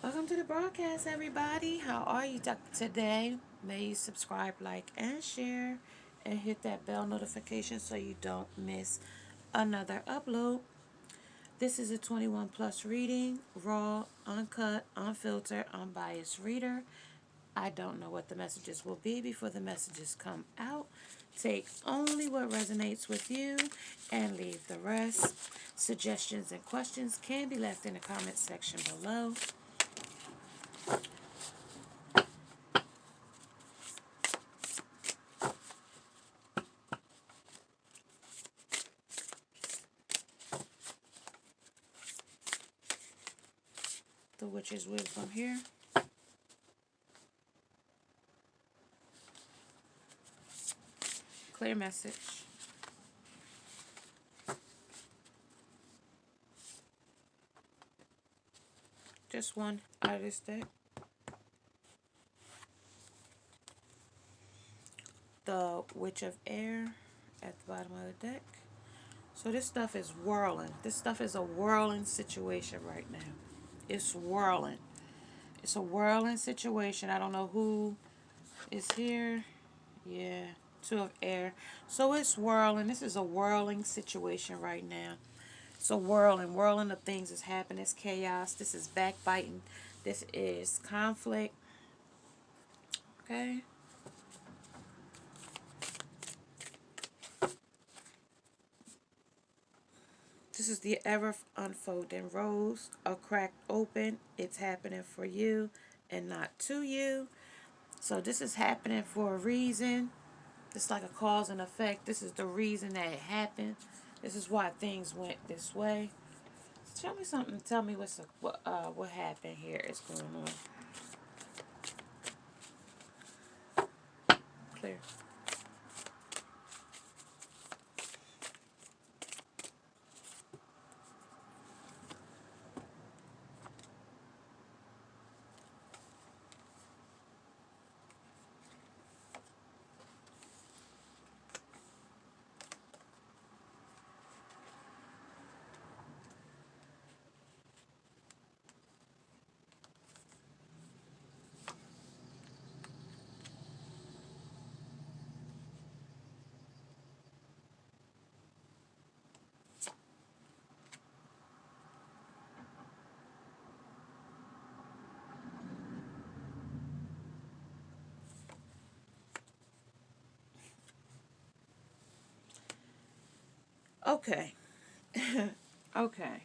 Welcome to the broadcast, everybody. How are you today? May you subscribe, like, and share, and hit that bell notification so you don't miss another upload. This is a 21 plus reading, raw, uncut, unfiltered, unbiased reader. I don't know what the messages will be before the messages come out. Take only what resonates with you and leave the rest. Suggestions and questions can be left in the comment section below. The Witch's Wisdom here. Clear message. Just one out of this deck. The Witch of Air at the bottom of the deck. So this stuff is whirling. This stuff is a whirling situation right now. It's whirling. It's a whirling situation. I don't know who is here. Yeah, Two of Air. So it's whirling. This is a whirling situation right now. So whirling of things is happening. It's chaos. This is backbiting. This is conflict. Okay. This is the ever unfolding rose, a crack open. It's happening for you and not to you. So this is happening for a reason. It's like a cause and effect. This is the reason that it happened. This is why things went this way. So tell me something. Tell me what happened here is going on. Clear. Okay. Okay.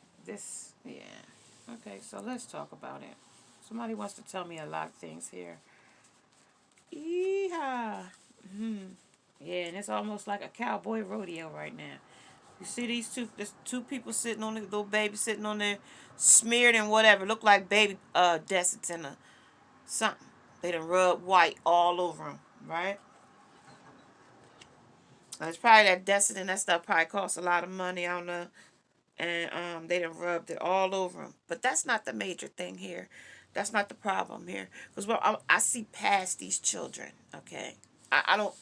Yeah. Okay, so let's talk about it. Somebody wants to tell me a lot of things here. Yeehaw. Yeah, and it's almost like a cowboy rodeo right now. You see there's two people sitting on the little baby sitting on there, smeared in whatever, look like baby Desitin or something. They done rub white all over them, right? It's probably that Desitin, that stuff probably costs a lot of money, I don't know. And they done rubbed it all over them. But that's not the major thing here. That's not the problem here. Because I see past these children, okay? I don't,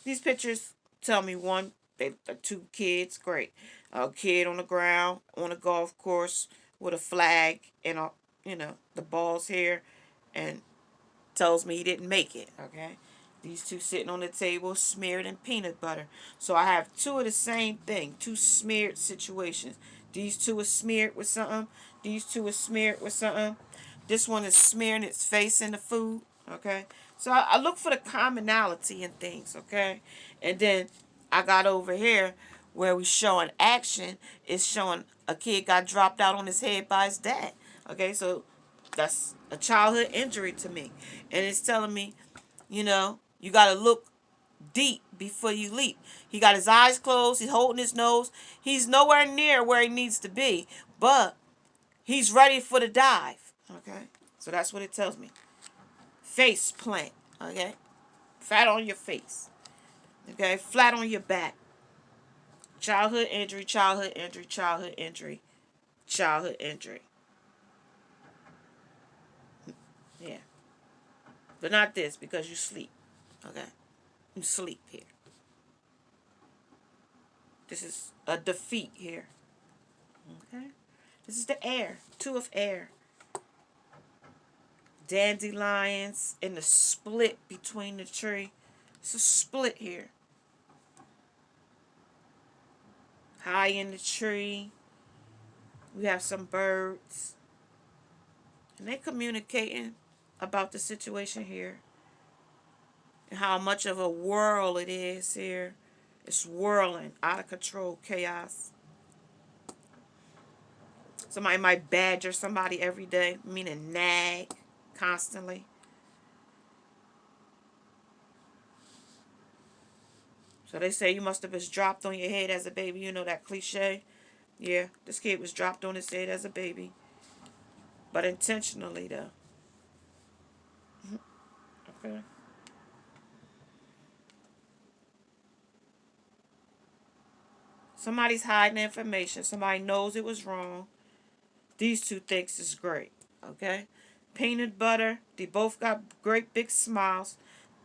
these pictures tell me one, they are two kids, great. A kid on the ground on a golf course with a flag and the balls here, and tells me he didn't make it, okay? These two sitting on the table smeared in peanut butter. So I have two of the same thing, two smeared situations. These two are smeared with something. These two are smeared with something. This one is smearing its face in the food, okay? So I look for the commonality in things, okay? And then I got over here where we showing action. It's showing a kid got dropped out on his head by his dad, okay? So that's a childhood injury to me. And it's telling me, you got to look deep before you leap. He got his eyes closed. He's holding his nose. He's nowhere near where he needs to be, but he's ready for the dive. Okay? So that's what it tells me. Face plant. Okay? Flat on your face. Okay? Flat on your back. Childhood injury, childhood injury, childhood injury, childhood injury. Yeah. But not this because you sleep. Okay? You sleep here. This is a defeat here. Okay? This is the air. Two of air. dandelions in the split between the tree. It's a split here. High in the tree. We have some birds. And they communicating about the situation here. And how much of a whirl it is here. It's whirling. Out of control. Chaos. Somebody might badger somebody every day. Meaning nag. Constantly. So they say you must have been dropped on your head as a baby. You know that cliche? Yeah, this kid was dropped on his head as a baby. But intentionally, though. Okay. Somebody's hiding information. Somebody knows it was wrong. These two things is great. Okay? Peanut butter. They both got great big smiles.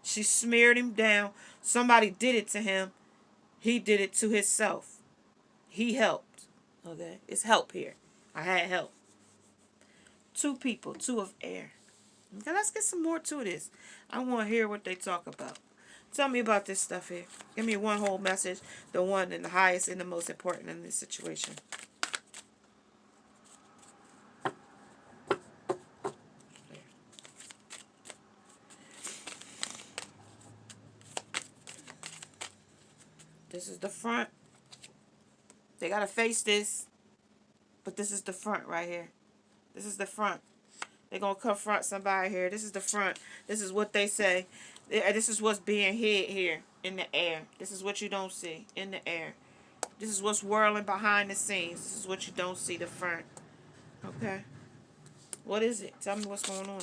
She smeared him down. Somebody did it to him. He did it to himself. He helped. Okay? It's help here. I had help. Two people. Two of air. Okay, let's get some more to this. I want to hear what they talk about. Tell me about this stuff here. Give me one whole message. The one and the highest and the most important in this situation. This is the front. They got to face this. But this is the front right here. This is the front. They're going to confront somebody here. This is the front. This is what they say. This is what's being hid here in the air. This is what you don't see in the air. This is what's whirling behind the scenes. This is what you don't see, the front. Okay? What is it? Tell me what's going on.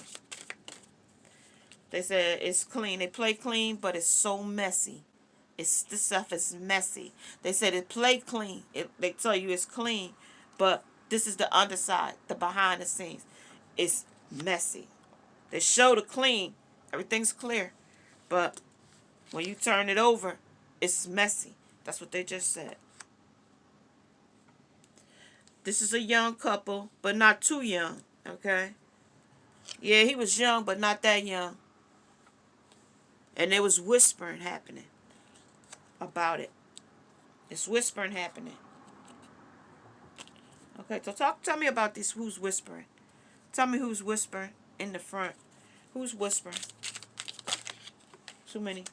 They said it's clean. They play clean, but it's so messy. This stuff is messy. They said it play clean. They tell you it's clean, but this is the underside, the behind the scenes. It's messy. They show the clean. Everything's clear. But when you turn it over, it's messy. That's what they just said. This is a young couple, but not too young. Okay? Yeah, he was young, but not that young. And there was whispering happening about it. It's whispering happening. Okay, so tell me about this. Who's whispering? Tell me who's whispering in the front. Who's whispering? Too many.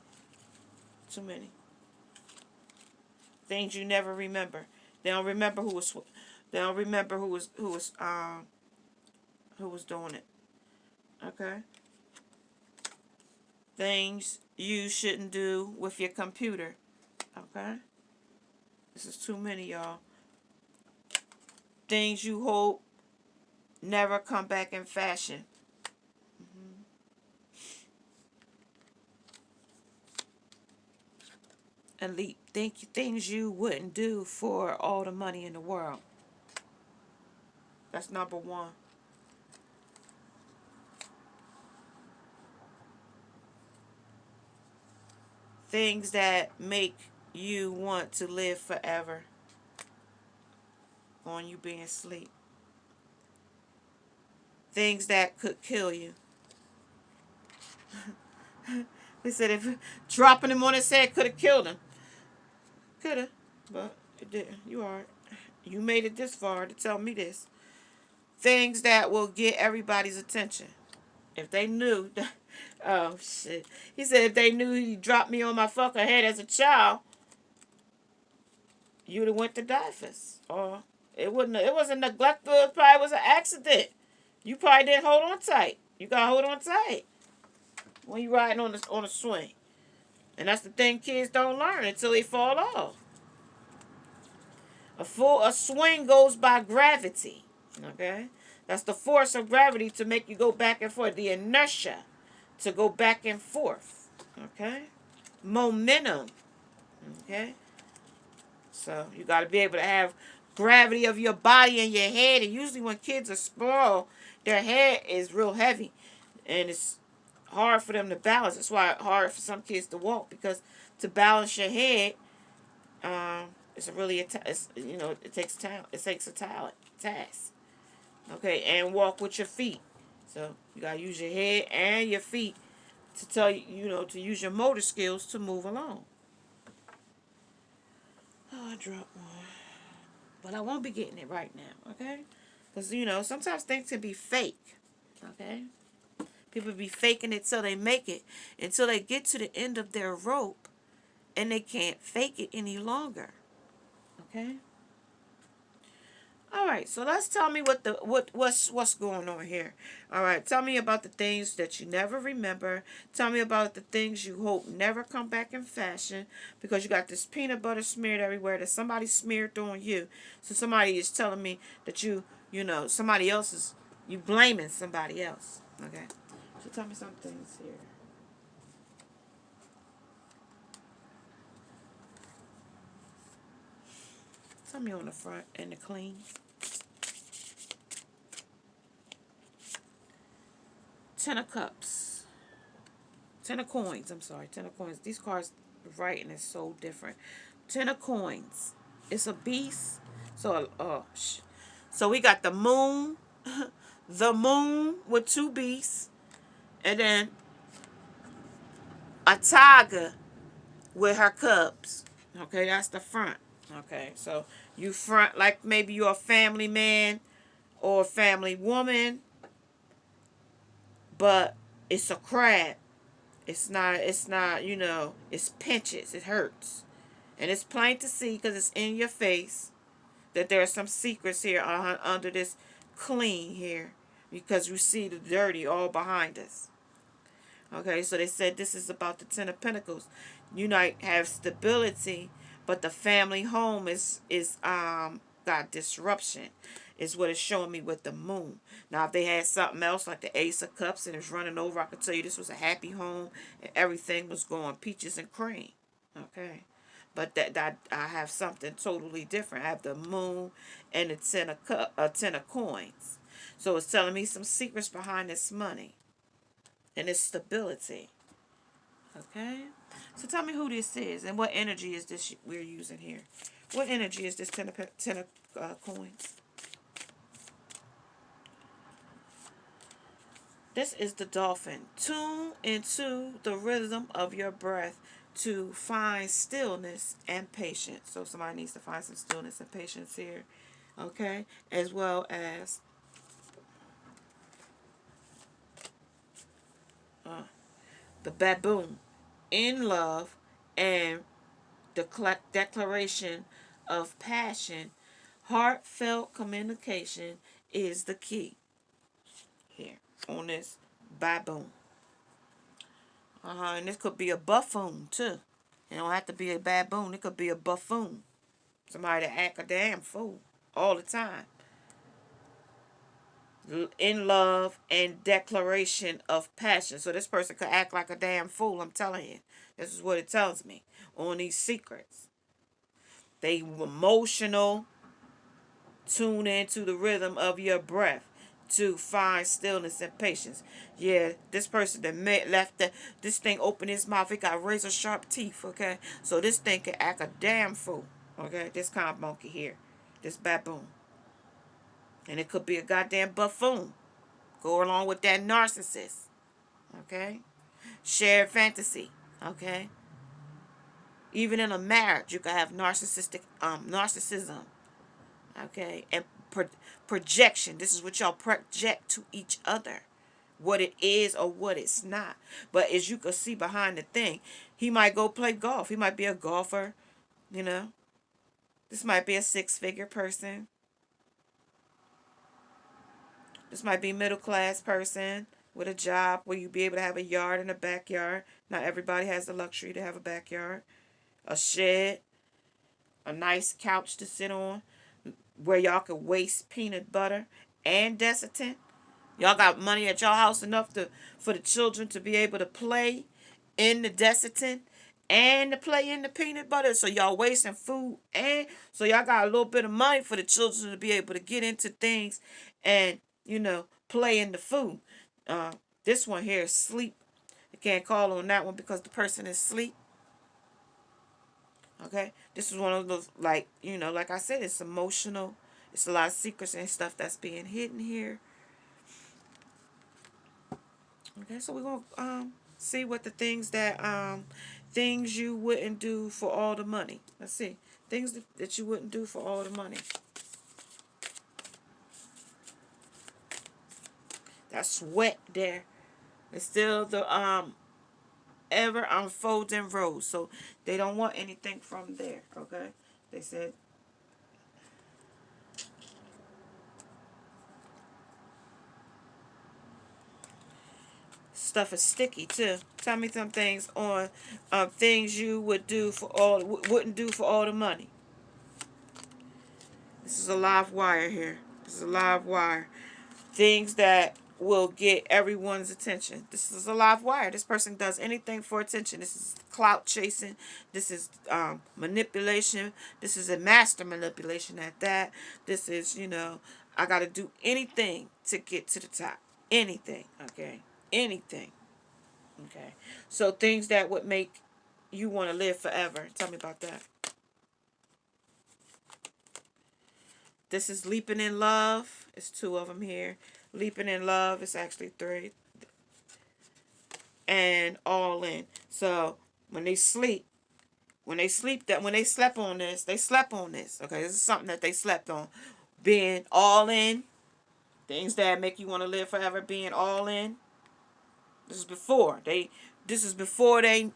Too many. Things you never remember. They don't remember who was. They don't remember who was doing it. Okay. Things you shouldn't do with your computer. Okay. This is too many, y'all. Things you hope never come back in fashion. Elite. Things you wouldn't do for all the money in the world. That's number one. Things that make you want to live forever on you being asleep. Things that could kill you. They said if dropping him on his head could have killed him. Could have, but it didn't. You are. You made it this far to tell me this. Things that will get everybody's attention. If they knew that, oh shit. He said if they knew he dropped me on my fucking head as a child, you'd have went to DIFUS. Or it wasn't neglectful, it probably was an accident. You probably didn't hold on tight. You gotta hold on tight when you riding on a swing. And that's the thing kids don't learn until they fall off. A swing goes by gravity. Okay? That's the force of gravity to make you go back and forth. The inertia to go back and forth. Okay? Momentum. Okay? So you got to be able to have gravity of your body and your head. And usually when kids are small, their head is real heavy. And it's hard for them to balance. That's why it's hard for some kids to walk. Because to balance your head, it's it takes time. It takes a talent task. Okay, and walk with your feet. So you gotta use your head and your feet to tell you, to use your motor skills to move along. Oh, I dropped one. But I won't be getting it right now, okay? Because, sometimes things can be fake, okay? People be faking it till they make it, until they get to the end of their rope and they can't fake it any longer, okay? All right, so let's tell me what's going on here. All right, tell me about the things that you never remember. Tell me about the things you hope never come back in fashion, because you got this peanut butter smeared everywhere that somebody smeared on you. So somebody is telling me that somebody else is, you blaming somebody else. Okay, so tell me some things here. Tell me on the front and the clean. Ten of Cups. Ten of Coins. I'm sorry. Ten of Coins. These cards writing is so different. Ten of Coins. It's a beast. So we got the moon. The moon with two beasts. And then a tiger with her cubs. Okay, that's the front. Okay, so you front like maybe you're a family man or a family woman, but it's a crab. It's not, it pinches, it hurts. And it's plain to see because it's in your face that there are some secrets here under this clean here, because you see the dirty all behind us. Okay, so they said this is about the Ten of Pentacles. You might have stability, but the family home is got disruption, is what it's showing me with the moon. Now, if they had something else like the Ace of Cups and it's running over, I could tell you this was a happy home and everything was going peaches and cream. Okay, but that I have something totally different. I have the moon and the ten of coins. So it's telling me some secrets behind this money and its stability. Okay? So tell me who this is and what energy is this we're using here. What energy is this ten of coins? This is the dolphin. Tune into the rhythm of your breath to find stillness and patience. So somebody needs to find some stillness and patience here. Okay? As well as the baboon. In love and the declaration of passion, heartfelt communication is the key here on this baboon. And this could be a buffoon too. It don't have to be a baboon. It could be a buffoon. Somebody that act a damn fool all the time. In love and declaration of passion. So this person could act like a damn fool, I'm telling you. This is what it tells me on these secrets. They emotional. Tune into the rhythm of your breath to find stillness and patience. Yeah, this person that left this thing open his mouth, it got razor sharp teeth, okay? So this thing can act a damn fool, okay? This kind of monkey here, this baboon. And it could be a goddamn buffoon. Go along with that narcissist, okay? Shared fantasy, okay? Even in a marriage, you can have narcissism, okay? And projection. This is what y'all project to each other, what it is or what it's not. But as you can see behind the thing, he might go play golf. He might be a golfer, you know. This might be a six-figure person. This might be a middle-class person with a job where you be able to have a yard and a backyard. Not everybody has the luxury to have a backyard. A shed, a nice couch to sit on, where y'all can waste peanut butter and desitin. Y'all got money at y'all house enough for the children to be able to play in the desitin and to play in the peanut butter. So y'all wasting food, and so y'all got a little bit of money for the children to be able to get into things and play in the food. This one here is sleep. You can't call on that one because the person is asleep. Okay, this is one of those, like I said, it's emotional. It's a lot of secrets and stuff that's being hidden here. Okay, so we're gonna see what the things that things you wouldn't do for all the money. Let's see. Things that you wouldn't do for all the money. That sweat there. It's still the ever unfolding rose. So they don't want anything from there. Okay. They said stuff is sticky too. Tell me some things on things you would do for all wouldn't do for all the money. This is a live wire here. This is a live wire. Things that will get everyone's attention. This is a live wire. This person does anything for attention. This is clout chasing. This is manipulation. This is a master manipulation at that. This is, I got to do anything to get to the top. Anything, okay? Anything, okay? So things that would make you want to live forever. Tell me about that. This is leaping in love. It's two of them here. Leaping in love. It's actually three. And all in. So when they sleep, when they slept on this, they slept on this. Okay, this is something that they slept on. Being all in. Things that make you want to live forever. Being all in. This is before they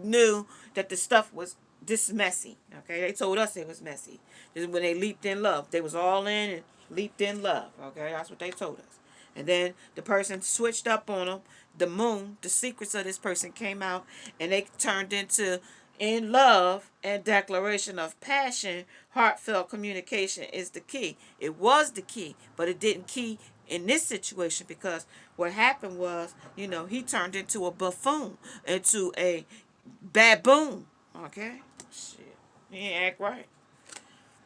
knew that the stuff was this messy. Okay, they told us it was messy. This is when they leaped in love. They was all in and leaped in love. Okay, that's what they told us. And then the person switched up on them. The moon, the secrets of this person came out, and they turned into in love and declaration of passion. Heartfelt communication is the key. It was the key, but it didn't key in this situation because what happened was, he turned into a buffoon, into a baboon. Okay? Shit. He ain't act right.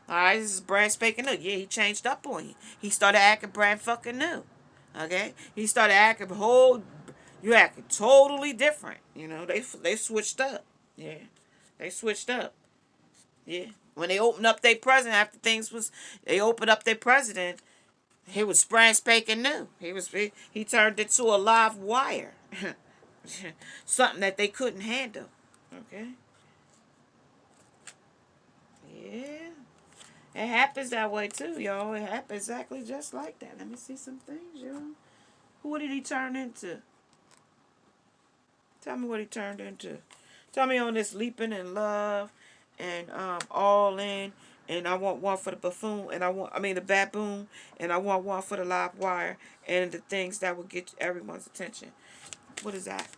Alright, this is brand spanking new. Yeah, he changed up on you. He started acting brand fucking new. Okay? He started acting you acting totally different. They switched up. Yeah. They switched up. Yeah. When they opened up their president after they opened up their president, he was brand spanking new. He turned into a live wire. Something that they couldn't handle. Okay? Yeah. It happens that way too, y'all. It happens exactly just like that. Let me see some things, y'all. Who did he turn into? Tell me what he turned into. Tell me on this leaping in love and all in. And I want one for the buffoon, and the baboon, and I want one for the live wire, and the things that will get everyone's attention. What is that?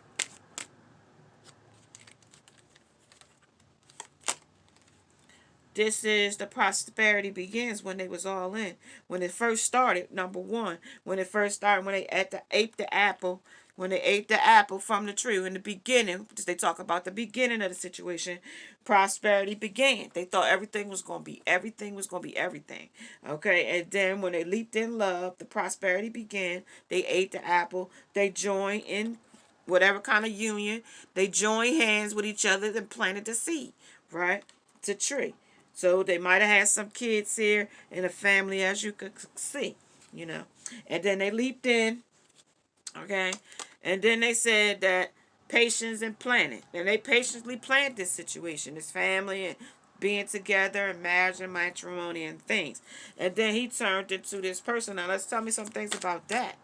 This is the prosperity begins when they was all in. When it first started, number one, when they ate the apple, when they ate the apple from the tree in the beginning, they talk about the beginning of the situation, prosperity began. They thought everything was going to be everything. Okay, and then when they leaped in love, the prosperity began. They ate the apple. They joined in whatever kind of union. They joined hands with each other and planted the seed, right? It's a tree. So they might have had some kids here in the family, as you could see, And then they leaped in, okay? And then they said that patience and planning. And they patiently planned this situation, this family and being together and marriage and matrimony and things. And then he turned into this person. Now let's tell me some things about that.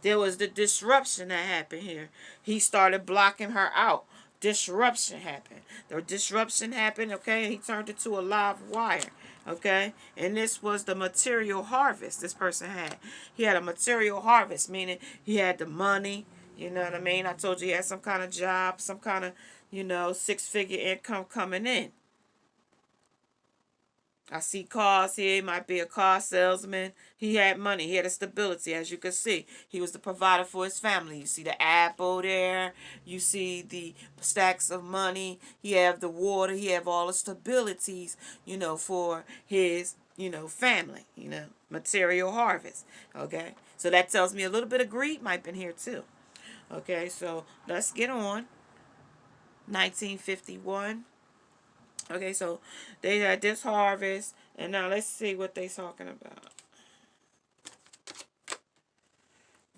There was the disruption that happened here. He started blocking her out. Disruption happened. The disruption happened, okay? He turned it to a live wire, okay? And this was the material harvest this person had. He had a material harvest, meaning he had the money, you know what I mean? I told you he had some kind of job, some kind of, six-figure income coming in. I see cars here. He might be a car salesman. He had money. He had a stability, as you can see. He was the provider for his family. You see the apple there. You see the stacks of money. He have the water. He have all the stabilities, for his, family, material harvest. Okay. So that tells me a little bit of greed might be in here too. Okay. So let's get on. 1951. Okay, so they had this harvest, and now let's see what they talking about.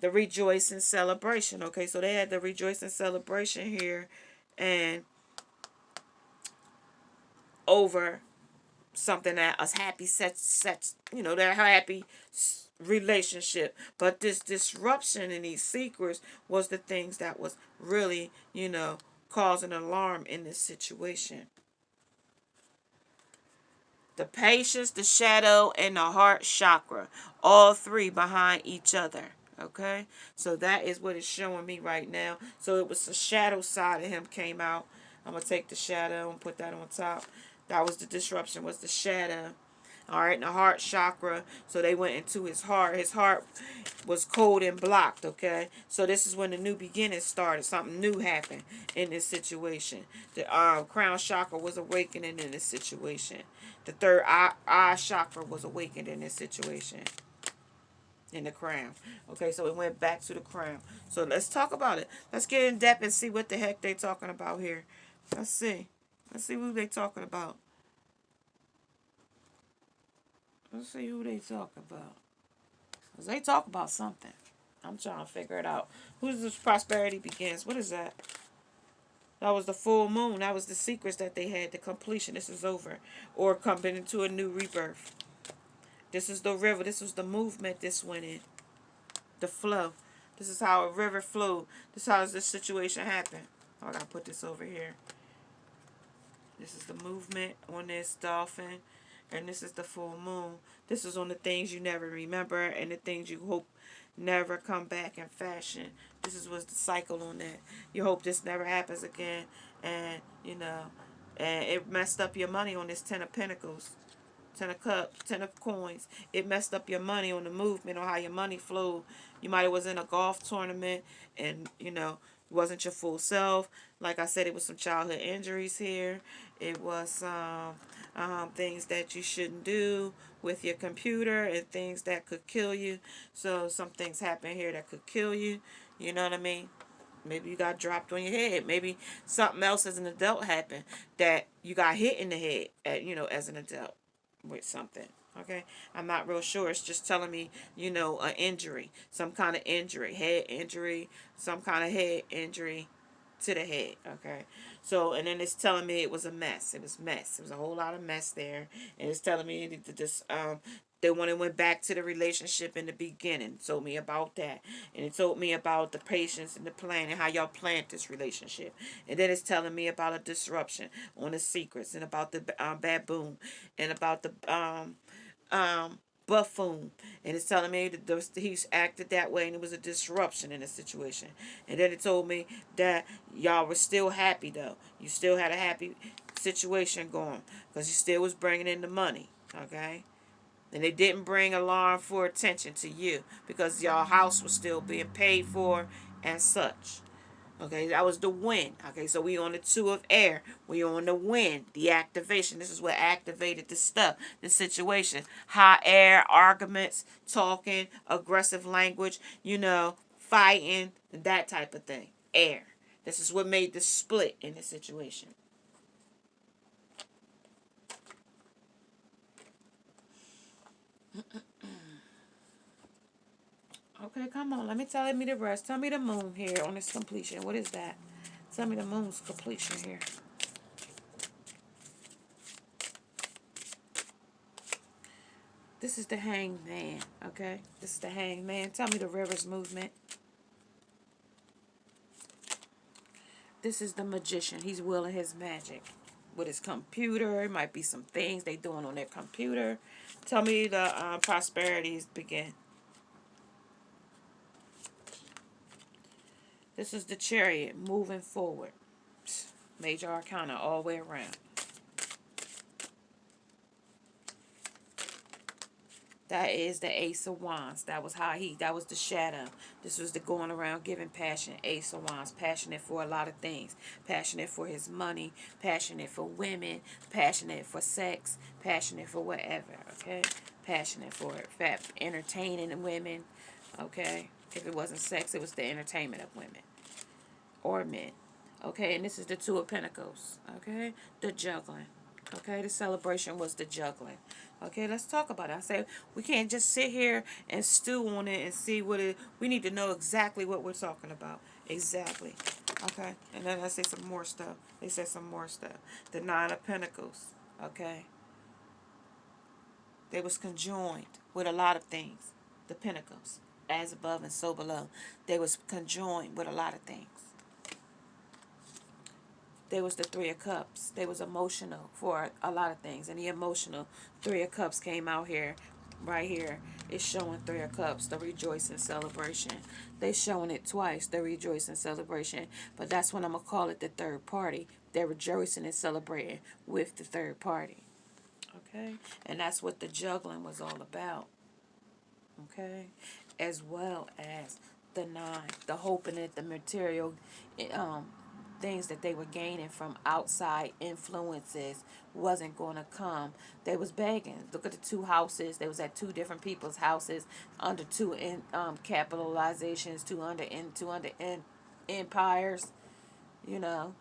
The rejoicing celebration. Okay, so they had the rejoicing celebration here, and over something that a happy their happy relationship. But this disruption in these secrets was the things that was really, causing alarm in this situation. The patience, the shadow, and the heart chakra, all three behind each other. Okay, so that is what it's showing me right now. So it was the shadow side of him came out. I'm gonna take the shadow and put that on top. That was the disruption, was the shadow. All right, and the heart chakra. So they went into his heart. His heart was cold and blocked. Okay, so this is when the new beginning started. Something new happened in this situation. The crown chakra was awakening in this situation. The third eye chakra was awakened in this situation. In the crown. Okay, so it went back to the crown. So let's talk about it. Let's get in depth and see what the heck they talking about here. Let's see. Let's see who they talking about. Let's see who they talking about. Because they talk about something. I'm trying to figure it out. Who's this prosperity begins? What is that? That was the full moon. That was the secrets that they had. The completion. This is over. Or coming into a new rebirth. This is the river. This was the movement this went in. The flow. This is how a river flowed. This is how this situation happened. Oh, I gotta put this over here. This is the movement on this dolphin. And this is the full moon. This is on the things you never remember and the things you hope never come back in fashion. This is what's the cycle on that. You hope this never happens again. And, and it messed up your money on this Ten of Pentacles. Ten of Cups, Ten of Coins. It messed up your money on the movement, on how your money flowed. You might have was in a golf tournament and, wasn't your full self. Like I said, it was some childhood injuries here. It was things that you shouldn't do with your computer and things that could kill you. So some things happen here that could kill you. You know what I mean? Maybe you got dropped on your head. Maybe something else as an adult happened that you got hit in the head, as an adult with something. Okay, I'm not real sure. It's just telling me, an injury, some kind of injury, head injury, some kind of head injury to the head. Okay, so and then it's telling me it was a mess. It was mess. It was a whole lot of mess there, and it's telling me that this they went back to the relationship in the beginning. It told me about that, and it told me about the patience and the plan and how y'all planned this relationship, and then it's telling me about a disruption on the secrets and about the baboon and about the buffoon, and it's telling me that he's acted that way and it was a disruption in the situation. And then it told me that y'all were still happy though. You still had a happy situation going because you still was bringing in the money. Okay, and they didn't bring alarm for attention to you because y'all house was still being paid for and such. Okay, that was the wind. Okay, so we on the two of air. We on the wind, the activation. This is what activated the stuff, the situation. High air, arguments, talking, aggressive language, fighting, that type of thing. Air. This is what made the split in the situation. Okay, come on. Tell me the rest. Tell me the moon here on this completion. What is that? Tell me the moon's completion here. This is the hangman, okay? This is the hangman. Tell me the river's movement. This is the magician. He's wielding his magic with his computer. It might be some things they doing on their computer. Tell me the prosperities begin. This is the chariot moving forward. Major arcana all the way around. That is the Ace of Wands. That was that was the shadow. This was the going around giving passion. Ace of Wands. Passionate for a lot of things. Passionate for his money. Passionate for women. Passionate for sex. Passionate for whatever. Okay? Passionate for it. Entertaining women. Okay? If it wasn't sex, it was the entertainment of women. Or men. Okay? And this is the Two of Pentacles. Okay? The juggling. Okay, the celebration was the juggling. Okay, let's talk about it. I say we can't just sit here and stew on it and see what it. We need to know exactly what we're talking about. Exactly. Okay, and then I say some more stuff. They said some more stuff. The Nine of Pentacles. Okay, they was conjoined with a lot of things. The Pentacles, as above and so below. They was conjoined with a lot of things. There was the Three of Cups. They was emotional for a lot of things. And the emotional Three of Cups came out here. Right here. It's showing Three of Cups, the rejoicing celebration. They showing it twice, the rejoicing celebration. But that's when I'm going to call it the third party. They're rejoicing and celebrating with the third party. Okay? And that's what the juggling was all about. Okay? As well as the nine, the hoping that the material things that they were gaining from outside influences wasn't going to come. They was begging. Look at the two houses. They was at two different people's houses under two capitalizations, two under empires. You know,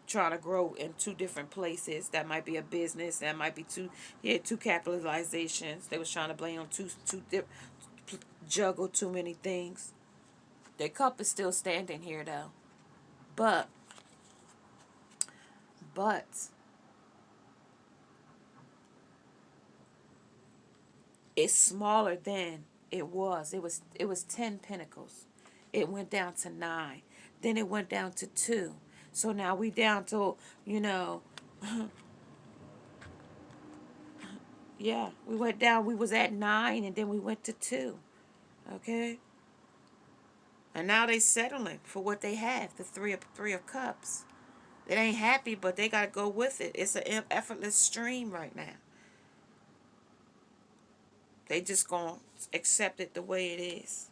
trying to grow in two different places. That might be a business. That might be two capitalizations. They was trying to blame on juggle too many things. Their cup is still standing here though, but but it's smaller than it was. It was 10 pentacles. It went down to 9. Then it went down to 2. So now we down to, you know, yeah, we went down. We was at 9 and then we went to 2. Okay? And now they settling for what they have, the three of cups. They ain't happy, but they got to go with it. It's an effortless stream right now. They just going to accept it the way it is.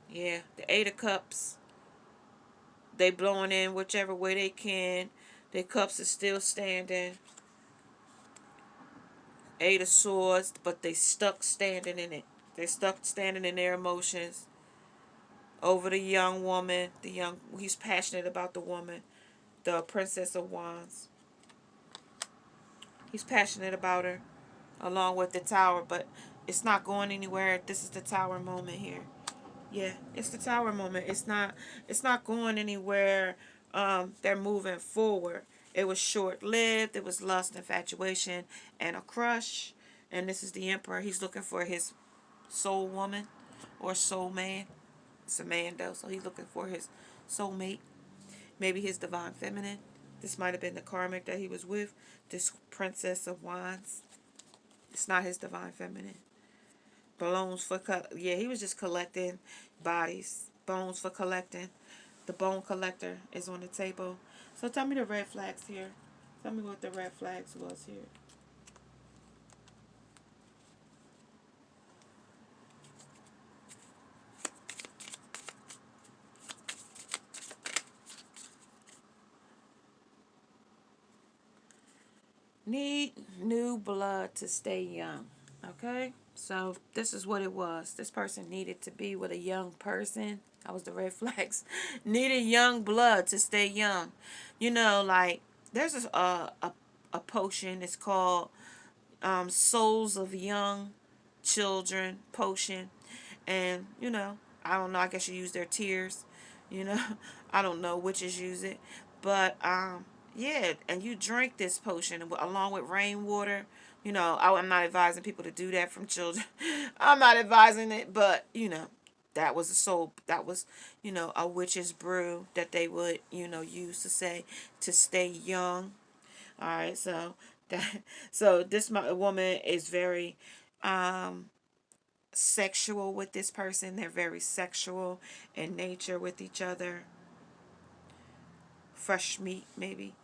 Yeah, the 8 of Cups. They blowing in whichever way they can. Their cups are still standing. 8 of Swords, but they stuck standing in it. They stuck standing in their emotions. Over the young woman. He's passionate about the woman. The Princess of Wands. He's passionate about her. Along with the Tower, but it's not going anywhere. This is the Tower moment here. Yeah, it's the Tower moment. It's not going anywhere. They're moving forward. It was short-lived. It was lust, infatuation, and a crush. And this is the Emperor. He's looking for his soul woman or soul man. It's a man though, so he's looking for his soulmate. Maybe his divine feminine. This might have been the Karmic that he was with. This Princess of Wands. It's not his divine feminine. Bones for yeah, he was just collecting bodies. Bones for collecting. The bone collector is on the table. So tell me the red flags here. Tell me what the red flags was here. Need new blood to stay young. Okay? So this is what it was. This person needed to be with a young person. That was the red flags. Needed young blood to stay young. You know, like there's a potion. It's called Souls of Young Children potion. And, I don't know. I guess you use their tears. You know, I don't know. Witches use it. But, yeah, and you drink this potion along with rainwater. I'm not advising people to do that from children. I'm not advising it, but, that was a witch's brew that they would, use to stay young. All right, that this woman is very sexual with this person. They're very sexual in nature with each other. Fresh meat, maybe.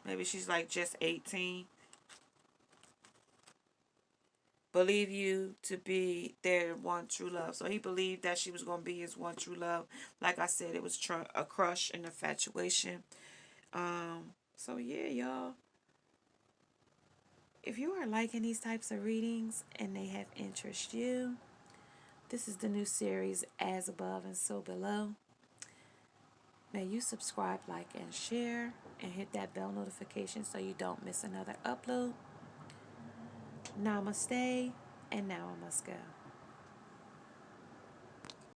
Maybe she's like just 18. Believe you to be their one true love. So he believed that she was going to be his one true love. Like I said, it was a crush and infatuation. So yeah, y'all. If you are liking these types of readings and they have interest you, this is the new series As Above and So Below. May you subscribe, like, and share, and hit that bell notification so you don't miss another upload. Namaste, and now I must go.